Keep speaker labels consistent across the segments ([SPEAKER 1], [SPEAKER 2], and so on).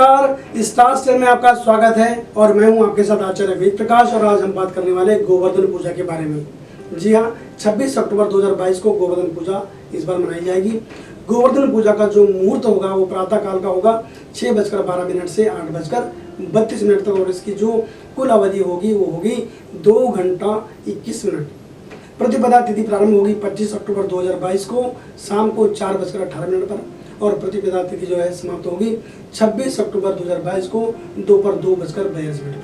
[SPEAKER 1] नमस्कार, star stele में आपका स्वागत है और मैं हूं आपके साथ आचार्य वेद प्रकाश। और आज हम बात करने वाले गोवर्धन पूजा के बारे में। जी हां, 26 अक्टूबर 2022 को गोवर्धन पूजा इस बार मनाई जाएगी। गोवर्धन पूजा का जो मुहूर्त होगा वो प्रातः काल का होगा 6:12 से 8:32 तक, और इसकी जो कुल अवधि होगी वो होगी 2 घंटा 21 मिनट। प्रतिपदा तिथि प्रारंभ होगी 25 अक्टूबर 2022 को शाम को 4:18 पर, और प्रतिपदा तिथि जो है समाप्त होगी 26 अक्टूबर 2022 को दोपहर 2:42 पर।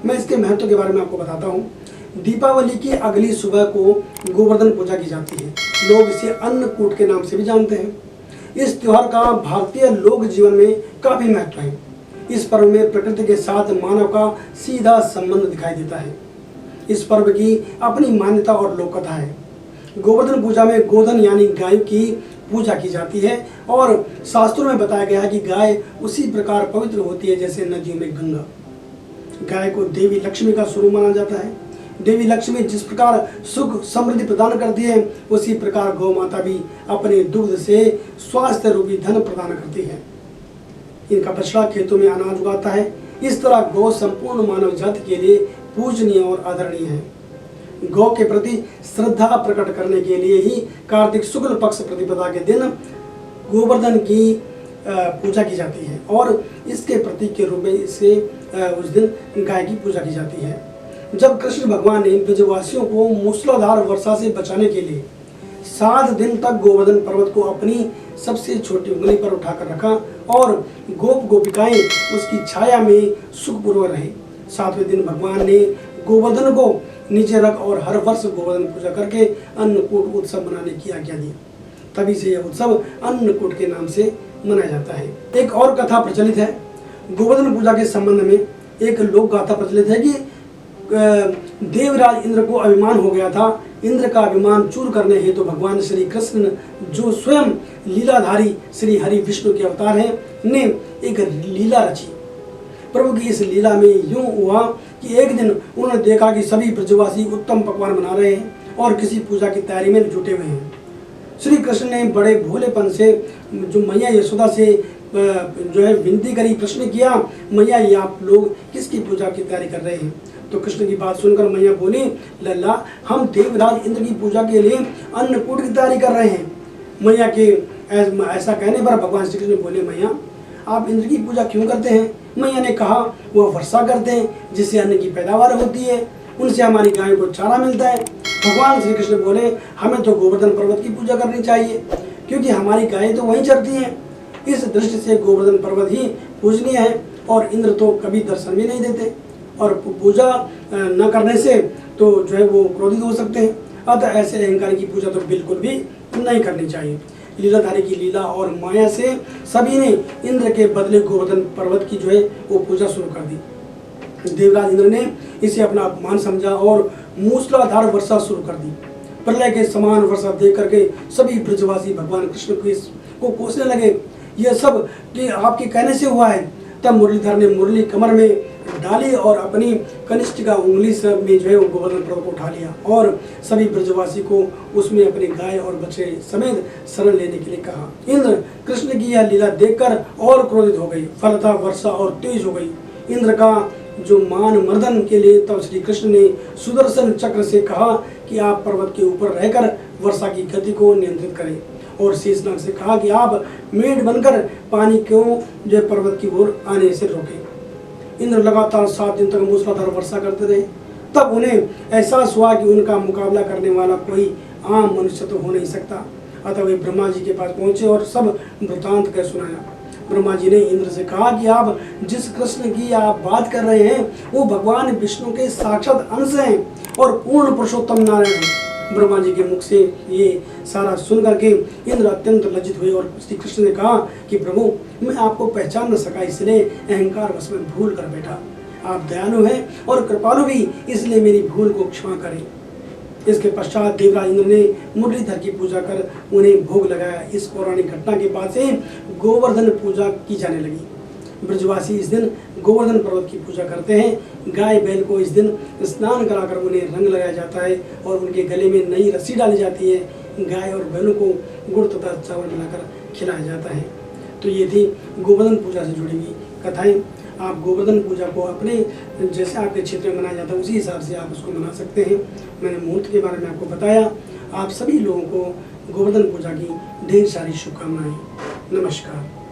[SPEAKER 1] मैं इसके महत्व के बारे में आपको बताता हूँ। दीपावली की अगली सुबह को गोवर्धन पूजा की जाती है। लोग इसे अन्नकूट के नाम से भी जानते हैं। इस त्योहार का भारतीय लोक जीवन में काफी महत्व है। इस पर्व में प्रकृति के साथ मानव का सीधा संबंध दिखाई देता है। इस पर्व की अपनी मान्यता और लोक कथा है। गोवर्धन पूजा में गोधन यानी गाय की पूजा की जाती है, और शास्त्रों में बताया गया है कि गाय उसी प्रकार पवित्र होती है जैसे नदियों में गंगा। गाय को देवी लक्ष्मी का स्वरूप माना जाता है। देवी लक्ष्मी जिस प्रकार सुख समृद्धि प्रदान करती है, उसी प्रकार गौ माता भी अपने दुग्ध से स्वास्थ्य रूपी धन प्रदान करती है। इनका बछड़ा खेतों में अनाज उगाता है। इस तरह गौ संपूर्ण मानव जाति के लिए पूजनीय और आदरणीय है। गौ के प्रति श्रद्धा प्रकट करने के लिए ही कार्तिक शुक्ल पक्ष प्रतिपदा के दिन गोवर्धन की पूजा की जाती है, और इसके प्रतीक के रूप में इसे उस दिन गाय की पूजा की जाती है। जब कृष्ण भगवान ने ब्रजवासियों को मूसलाधार वर्षा से बचाने के लिए 7 दिन तक गोवर्धन पर्वत को अपनी सबसे छोटी उंगली पर उठाकर रखा, और गोप गोपिकाएं उसकी छाया में सुखपूर्वक रहे। 7वें दिन भगवान ने गोवर्धन को नीचे रख और हर वर्ष गोवर्धन पूजा करके अन्नकूट उत्सव मनाने की आज्ञा दी। तभी से यह उत्सव अन्नकूट के नाम से मनाया जाता है। एक और कथा प्रचलित है। गोवर्धन पूजा के संबंध में एक लोक गाथा प्रचलित है कि देवराज इंद्र को अभिमान हो गया था। इंद्र का अभिमान चूर करने हेतु भगवान श्री कृष्ण, जो स्वयं लीलाधारी श्री हरि विष्णु के अवतार हैं, ने एक लीला रची। प्रभु की इस लीला में यूं हुआ कि एक दिन उन्होंने देखा कि सभी ब्रजवासी उत्तम पकवान बना रहे हैं और किसी पूजा की तैयारी में जुटे हुए हैं। श्री कृष्ण ने बड़े भोलेपन से जो मैया यशोदा से जो है विनती करी, प्रश्न किया, मैया ये आप लोग किसकी पूजा की तैयारी कर रहे हैं? तो कृष्ण की बात सुनकर मैया बोली, लल्ला हम देवराज इंद्र की पूजा के लिए अन्नकूट की तैयारी कर रहे हैं। मैया के ऐसा कहने पर भगवान श्री कृष्ण बोले, मैया आप इंद्र की पूजा क्यों करते हैं? मैया ने कहा, वो वर्षा करते हैं जिससे अन्न की पैदावार होती है, उनसे हमारी गायों को चारा मिलता है। भगवान श्री कृष्ण बोले, हमें तो गोवर्धन पर्वत की पूजा करनी चाहिए, क्योंकि हमारी गायें तो वहीं चरती हैं। इस दृष्टि से गोवर्धन पर्वत ही पूजनीय है, और इंद्र तो कभी दर्शन भी नहीं देते, और पूजा न करने से तो जो है वो क्रोधित हो सकते हैं। अतः ऐसे अहंकार की पूजा तो बिल्कुल भी नहीं करनी चाहिए। लीलाधारी की लीला और माया से सभी ने इंद्र के बदले गोवर्धन पर्वत की जो है वो पूजा शुरू कर दी। देवराज इंद्र ने इसे अपना अपमान समझा और मूसलाधार वर्षा शुरू कर दी। प्रलय के समान वर्षा देख करके सभी ब्रजवासी भगवान कृष्ण को कोसने लगे। यह सब कि आपके कहने से हुआ है। तब मुरलीधर ने मुरली कमर में डाली और अपनी कनिष्ठिका उंगली से में जो है वो गोवर्धन पर्वत को उठा लिया, और सभी ब्रजवासी को उसमें अपने गाय और बच्चे समेत शरण लेने के लिए कहा। इंद्र कृष्ण की यह लीला देखकर और क्रोधित हो गई। फलतः वर्षा और तेज हो गई। इंद्र का जो मान मर्दन के लिए तब श्री कृष्ण ने सुदर्शन चक्र से कहा कि आप पर्वत के ऊपर रहकर वर्षा की गति को नियंत्रित करें, और शेषनाग से कहा कि आप मेढ़ बनकर पानी को जो पर्वत की ओर आने से रोकें। इंद्र लगातार 7 दिन तक मूसलाधार वर्षा करते रहे। तब उन्हें एहसास हुआ कि उनका मुकाबला करने वाला कोई आम मनुष्य तो हो नहीं सकता। अतः वे ब्रह्मा जी के पास पहुंचे और सब वृतांत कह सुनाया। ब्रह्मा जी ने इंद्र से कहा कि आप जिस कृष्ण की आप बात कर रहे हैं वो भगवान विष्णु के साक्षात अंश हैं और पूर्ण पुरुषोत्तम नारायण हैं। ब्रह्मा जी के मुख से ये सारा सुन करके इंद्र अत्यंत लज्जित हुए, और श्री कृष्ण ने कहा कि प्रभु मैं आपको पहचान न सका, इसलिए अहंकार वश में भूल कर बैठा। आप दयालु हैं और कृपालु भी, इसलिए मेरी भूल को क्षमा करें। इसके पश्चात देवराज इंद्र ने मुरलीधर की पूजा कर उन्हें भोग लगाया। इस पौराणिक घटना के बाद से गोवर्धन पूजा की जाने लगी। ब्रजवासी इस दिन गोवर्धन पर्वत की पूजा करते हैं। गाय बैल को इस दिन स्नान कराकर उन्हें रंग लगाया जाता है और उनके गले में नई रस्सी डाली जाती है। गाय और बैलों को गुड़ तथा चावल मिलाकर खिलाया जाता है। तो ये थी गोवर्धन पूजा से जुड़ी हुई कथाएं। आप गोवर्धन पूजा को अपने जैसे आपके क्षेत्र में मनाया जाता है उसी हिसाब से आप उसको मना सकते हैं। मैंने मुहूर्त के बारे में आपको बताया। आप सभी लोगों को गोवर्धन पूजा की ढेर सारी शुभकामनाएं। नमस्कार।